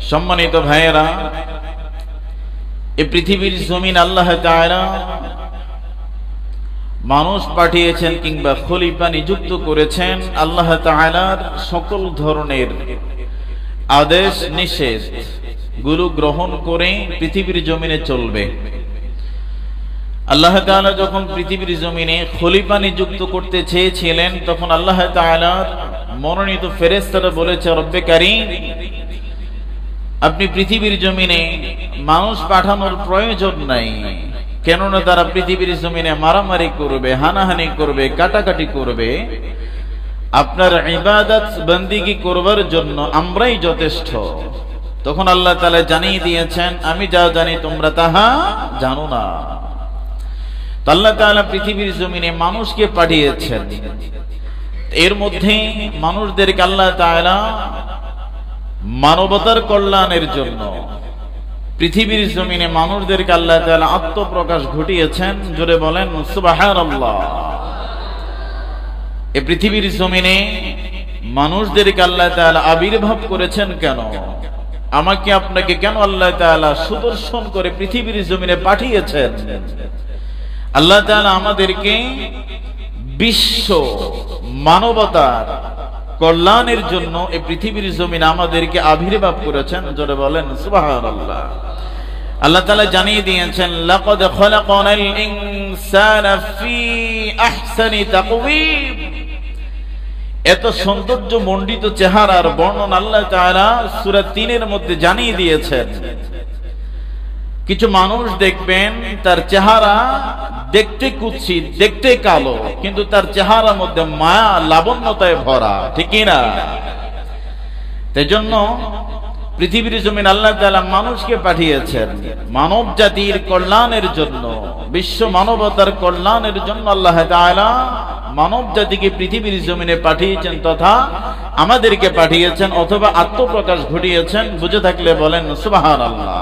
সম্মানিত ভাইয়েরা, এই পৃথিবীর জমিন আল্লাহ তাআলা মানুষ পাঠিয়েছেন কিংবা খলিফা নিযুক্ত করেছেন আল্লাহ তাআলার সকল ধরনের আদেশ নিষেধ গুলো গ্রহণ করে পৃথিবীর জমিনে চলবে। আল্লাহ তাআলা যখন পৃথিবীর জমিনে খলিফা নিযুক্ত করতে চেয়েছিলেন, তখন আল্লাহ তাআলার মনোনীত ফেরেশতারা বলেছে, রব্বে কারীম, আপনি পৃথিবীর জমিনে মানুষ পাঠানোর প্রয়োজন নাই, কেননা তারা পৃথিবীর জমিনে মারামারি করবে, হানাহানি করবে, কাটাকাটি করবে। আপনার ইবাদত বন্দেগী করবার জন্য আমরাই যথেষ্ট। তখন আল্লাহ তাআলা জানিয়ে দিয়েছেন, আমি যা জানি তোমরা তাহা জানো না। আল্লাহ তাআলা পৃথিবীর জমিনে মানুষকে পাঠিয়েছেন। এর মধ্যে মানুষদেরকে আল্লাহ তাআলা মানবতার কল্যাণের জন্য পৃথিবীর জমিনে মানুষদেরকে আল্লাহ তাআলা আত্মপ্রকাশ ঘটিয়েছেন। জোরে বলেন সুবহানাল্লাহ। এই পৃথিবীর জমিনে মানুষদেরকে আল্লাহ তাআলা আবির্ভাব করেছেন কেন? আমাকে আপনাকে কেন আল্লাহ তাআলা সুদর্শন করে পৃথিবীর জমিনে পাঠিয়েছেন? আল্লাহ তাআলা আমাদেরকে বিশ্ব মানবতার কল্যাণের জন্য এই পৃথিবীর জমিনে আমাদেরকে আবির্ভাব করেছেন। জোরে বলেন সুবহানাল্লাহ। আল্লাহ তাআলা জানিয়ে দিয়েছেন, লাকাদ খালাকনাল ইনসানা ফি আহসানি তাকওয়িম। এত সৌন্দর্য মণ্ডিত চেহারার বর্ণনা আল্লাহ তাআলা সূরা ৩ এর মধ্যে জানিয়ে দিয়েছেন। কিছু মানুষ দেখবেন তার চেহারা দেখতে কুৎসিত, দেখতে কালো, কিন্তু তার চেহারার মধ্যে মায়া লাবণ্যতায় ভরা, ঠিক না? সেজন্য পৃথিবীর জমিন আল্লাহ তাআলা মানুষকে পাঠিয়েছেন মানব জাতির কল্যাণের জন্য, বিশ্ব মানবতার কল্যাণের জন্য। আল্লাহ তাআলা মানব জাতিকে পৃথিবীর জমিনে পাঠিয়েছেন তথা আমাদেরকে পাঠিয়েছেন অথবা আত্মপ্রকাশ ঘটিয়েছেন। বুঝে থাকলে বলেন সুবহানাল্লাহ।